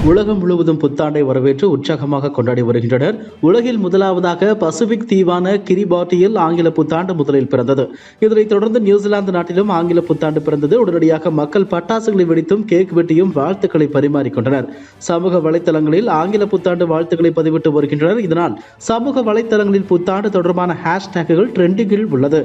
உலகம் முழுவதும் புத்தாண்டை வரவேற்று உற்சாகமாக கொண்டாடி வருகின்றனர். உலகில் முதலாவதாக பசிபிக் தீவான கிரிபாட்டியில் ஆங்கில புத்தாண்டு முதலில் பிறந்தது. இதனைத் தொடர்ந்து நியூசிலாந்து நாட்டிலும் ஆங்கில புத்தாண்டு பிறந்தது. உடனடியாக மக்கள் பட்டாசுகளை வெடித்தும் கேக் வெட்டியும் வாழ்த்துக்களை பரிமாறிக்கொண்டனர். சமூக வலைதளங்களில் ஆங்கில புத்தாண்டு வாழ்த்துக்களை பதிவிட்டு வருகின்றனர். இதனால் சமூக வலைதளங்களில் புத்தாண்டு தொடர்பான ஹேஷ்டேக்குகள் ட்ரெண்டிங்கில் உள்ளது.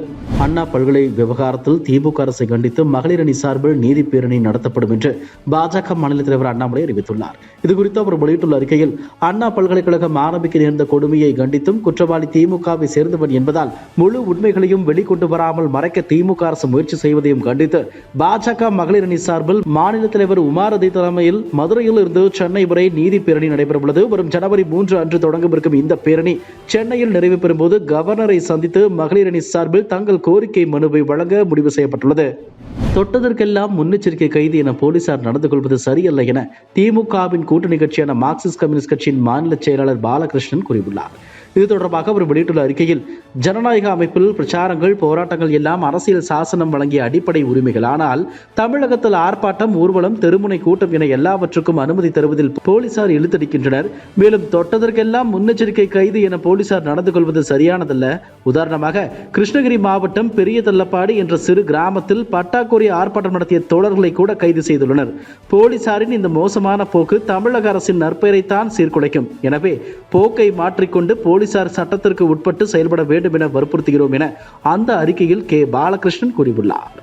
அண்ணா பல்கலை விவகாரத்தில் திமுக அரசை கண்டித்து மகளிர் அணி சார்பில் நீதி பேரணி நடத்தப்படும் என்று பாஜக மாநில தலைவர் அண்ணாமலை அறிவித்துள்ளார். இதுகுறித்து அவர் வெளியிட்டுள்ள அறிக்கையில், அண்ணா பல்கலைக்கழகம் ஆரம்பிக்க நேர்ந்த கொடுமையை கண்டித்தும் குற்றவாளி திமுகவை சேர்ந்தவன் என்பதால் முழு உண்மைகளையும் வெளிக்கொண்டு வராமல் மறைக்க திமுக அரசு முயற்சி செய்வதையும் கண்டித்து பாஜக மகளிர் அணி சார்பில் மாநில தலைவர் உமாரதி தலைமையில் மதுரையில் இருந்து சென்னை வரை நீதி பேரணி நடைபெறவுள்ளது. வரும் ஜனவரி 3 அன்று தொடங்கவிருக்கும் இந்த பேரணி சென்னையில் நிறைவு பெறும் போது கவர்னரை சந்தித்து மகளிர் அணி சார்பில் தங்கள் கோரிக்கை மனுவை வழங்க முடிவு செய்யப்பட்டுள்ளது. தொட்டதற்கெல்லாம் முன்னெச்சரிக்கை கைது என போலீசார் நடந்து கொள்வது சரியல்ல என திமுகவின் கூட்டணி கட்சியான மார்க்சிஸ்ட் கம்யூனிஸ்ட் கட்சியின் மாநில செயலாளர் பாலகிருஷ்ணன் கூறியுள்ளார். இது தொடர்பாக அவர் வெளியிட்டுள்ள அறிக்கையில், ஜனநாயக அமைப்பில் பிரச்சாரங்கள் போராட்டங்கள் எல்லாம் அரசியல் சாசனம் வழங்கிய அடிப்படை உரிமைகள். ஆனால் தமிழகத்தில் ஆர்ப்பாட்டம், ஊர்வலம், தெருமுனை கூட்டம் என எல்லாவற்றுக்கும் அனுமதி தருவதில் போலீசார் இழுத்தடிக்கின்றனர். மேலும் தொட்டதற்கெல்லாம் முன்னெச்சரிக்கை கைது என போலீசார் நடந்து கொள்வது சரியானதல்ல. உதாரணமாக கிருஷ்ணகிரி மாவட்டம் பெரிய தள்ளப்பாடு என்ற சிறு கிராமத்தில் பட்டாக்கோரி ஆர்ப்பாட்டம் நடத்திய தோழர்களை கூட கைது செய்துள்ளனர். போலீசாரின் இந்த மோசமான போக்கு தமிழக அரசின் நற்பெயரைத்தான் சீர்குலைக்கும். எனவே போக்கை மாற்றிக்கொண்டு போலீசார் சட்டத்திற்கு உட்பட்டு செயல்பட வேண்டும் என வற்புறுத்துகிறோம் என அந்த அறிக்கையில் கே பாலகிருஷ்ணன் கூறியுள்ளார்.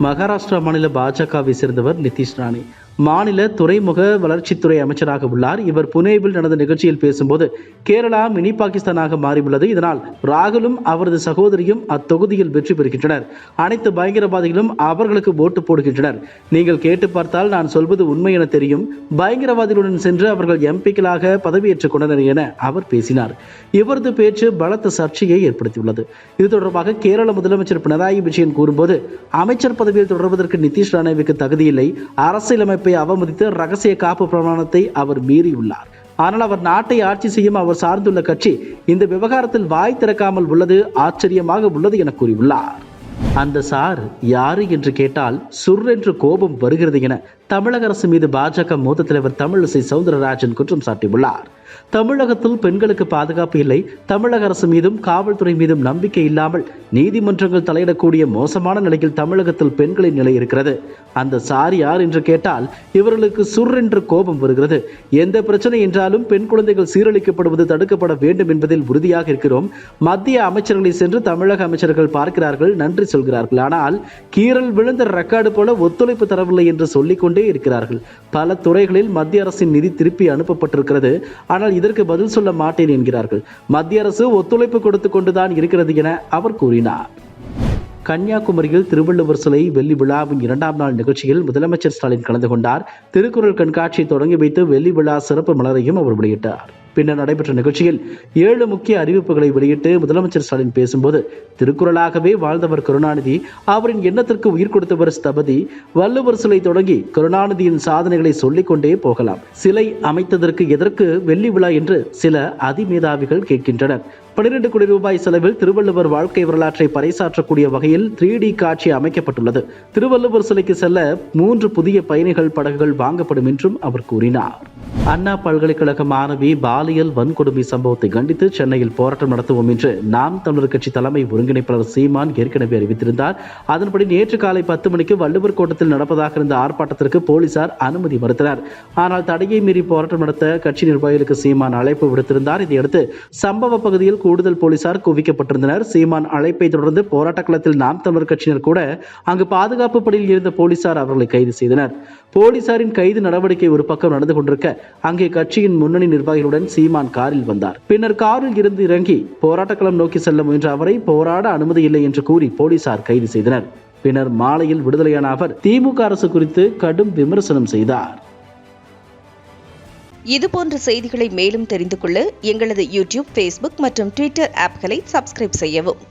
மகாராஷ்டிரா மாநில பாஜகவை சேர்ந்தவர் நிதிஷ் ராணே மாநில துறைமுக வளர்ச்சித்துறை அமைச்சராக உள்ளார். இவர் புனேவில் நடந்த நிகழ்ச்சியில் பேசும்போது, கேரளா மினி பாகிஸ்தானாக மாறியுள்ளது. இதனால் ராகுலும் அவரது சகோதரியும் அத்தொகுதியில் வெற்றி பெறுகின்றனர். அனைத்து பயங்கரவாதிகளும் அவர்களுக்கு ஓட்டு போடுகின்றனர். நீங்கள் கேட்டு பார்த்தால் நான் சொல்வது உண்மை என தெரியும். பயங்கரவாதிகளுடன் சென்று அவர்கள் எம்பிக்களாக பதவியேற்றுக் கொண்டனர் என அவர் பேசினார். இவரது பேச்சு பலத்த சர்ச்சையை ஏற்படுத்தியுள்ளது. இது தொடர்பாக கேரள முதலமைச்சர் பினராயி விஜயன் கூறும்போது, அமைச்சர் பதவியில் தொடர்வதற்கு நிதிஷ் ராணேவுக்கு தகுதியில்லை. அரசியலமைப்பு அவமதித்து ரகசிய காப்பு பிரமாணத்தை அவர் மீறியுள்ளார். ஆனால் அவர் நாட்டை ஆட்சி செய்யும் அவர் சார்ந்துள்ள கட்சி இந்த விவகாரத்தில் வாய் திறக்காமல் உள்ளது ஆச்சரியமாக உள்ளது என கூறியுள்ளார். அந்த சார் யாரு என்று கேட்டால் சுர் என்று கோபம் வருகிறது என தமிழக அரசு மீது பாஜக மூத்த தலைவர் தமிழிசை சவுந்தரராஜன் குற்றம் சாட்டியுள்ளார். தமிழகத்தில் பெண்களுக்கு பாதுகாப்பு இல்லை. தமிழக அரசு மீதும் காவல்துறை மீதும் நம்பிக்கை இல்லாமல் நீதிமன்றங்கள் தலையிடக்கூடிய மோசமான நிலையில் தமிழகத்தில் பெண்களின் நிலை இருக்கிறது. அந்த சார் யார் என்று கேட்டால் இவர்களுக்கு சுர் என்று கோபம் வருகிறது. எந்த பிரச்சனை என்றாலும் பெண் குழந்தைகள் சீரழிக்கப்படுவது தடுக்கப்பட வேண்டும் என்பதில் உறுதியாக இருக்கிறோம். மத்திய அமைச்சர்களை சென்று தமிழக அமைச்சர்கள் பார்க்கிறார்கள், நன்றி சொல்கிறார்கள். ஆனால் கீரல் விழுந்த ரெக்கார்டு போல ஒத்துழைப்பு தரவில்லை என்று சொல்லிக்கொண்டே இருக்கிறார்கள். பல துறைகளில் மத்திய அரசின் நிதி திருப்பி அனுப்பப்பட்டிருக்கிறது. ஆனால் இதற்கு பதில் சொல்ல மாட்டேன் என்கிறார்கள். மத்திய அரசு ஒத்துழைப்பு கொடுத்து கொண்டுதான் இருக்கிறது என அவர் கூறினார். கன்னியாகுமரியில் திருவள்ளுவர் சிலை வெள்ளி விழாவின் 2ஆம் நாள் நிகழ்ச்சியில் முதலமைச்சர் ஸ்டாலின் கலந்து கொண்டார். திருக்குறள் கண்காட்சியை தொடங்கி வைத்து வெள்ளி விழா சிறப்பு மலரையும் அவர் வெளியிட்டார். பின்னர் நடைபெற்ற நிகழ்ச்சியில் 7 முக்கிய அறிவிப்புகளை வெளியிட்டு முதலமைச்சர் ஸ்டாலின் பேசும்போது, திருக்குறளாகவே வாழ்ந்தவர் கருணாநிதி, அவரின் எண்ணத்திற்கு உயிர் கொடுத்தவர் ஸ்தபதி, வள்ளுவர் சிலை தொடங்கி கருணாநிதியின் சாதனைகளை சொல்லிக்கொண்டே போகலாம். சிலை அமைத்ததற்கு எதற்கு வெள்ளி விழா என்று சில அதிமேதாவிகள் கேட்கின்றனர். 12 கோடி ரூபாய் செலவில் திருவள்ளுவர் வாழ்க்கை வரலாற்றை பறைசாற்றக்கூடிய வகையில் 3D காட்சி அமைக்கப்பட்டுள்ளது. திருவள்ளுவர் சிலைக்கு செல்ல 3 புதிய பயணிகள் படகுகள் வாங்கப்படும் என்றும் அவர் கூறினார். அண்ணா பல்கலைக்கழக மாணவி பாலியல் வன்கொடுமை சம்பவத்தை கண்டித்து சென்னையில் போராட்டம் நடத்துவோம் என்று நாம் தமிழர் கட்சி தலைமை ஒருங்கிணைப்பாளர் சீமான் ஏற்கனவே அறிவித்திருந்தார். அதன்படி நேற்று காலை 10 மணிக்கு வள்ளுவர் கோட்டத்தில் நடப்பதாக இருந்த ஆர்ப்பாட்டத்திற்கு போலீசார் அனுமதி மறுத்தனர். ஆனால் தடையை மீறி போராட்டம் நடத்த கட்சி நிர்வாகிகளுக்கு சீமான் அழைப்பு விடுத்திருந்தார். இதையடுத்து சம்பவ பகுதியில் கூடுதல் போலீசார் குவிக்கப்பட்டிருந்தனர். சீமான் அழைப்பை தொடர்ந்து போராட்ட களத்தில் நாம் தமிழர் கட்சியினர் கூட அங்கு பாதுகாப்பு பணியில் இருந்த போலீசார் அவர்களை கைது செய்தனர். போலீசாரின் கைது நடவடிக்கை ஒரு பக்கம் நடந்து கொண்டிருக்க, அங்கே கட்சியின் முன்னணி நிர்வாகிகளுடன் சீமான் காரில் வந்தார். பின்னர் காரில் இருந்து இறங்கி போராட்டக்களம் நோக்கி செல்ல முயன்ற அவரை போராட அனுமதி இல்லை என்று கூறி போலீசார் கைது செய்தனர். பின்னர் மாலையில் விடுதலையான அவர் திமுக அரசு குறித்து கடும் விமர்சனம் செய்தார். இதுபோன்ற செய்திகளை மேலும் தெரிந்து கொள்ள எங்களது யூடியூப், ஃபேஸ்புக் மற்றும் ட்விட்டர் ஆப்களை சப்ஸ்கிரைப் செய்யவும்.